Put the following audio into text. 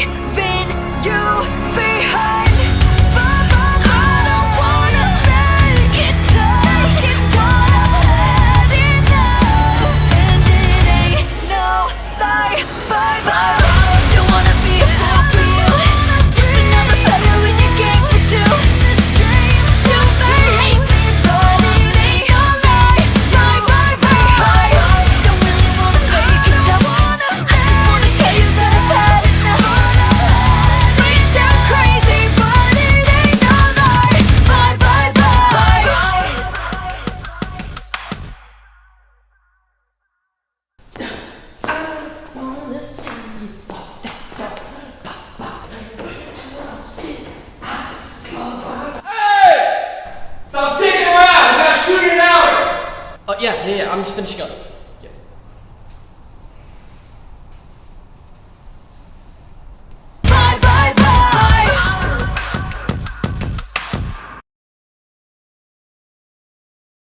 leaving you behind. I don't wanna make it tough. I've had enough, and it ain't no lie. Bye bye. Don't wanna be a fool for you. Just another player in your game for two. You may hate me, but it ain't no lie. Bye bye bye. Don't really wanna make it tough. I just wanna tell you that I've had enough. Might sound crazy, but it ain't no lie. Bye bye bye. Stop dicking around! We gotta shoot in an hour! Oh, yeah, I'm just finishing up.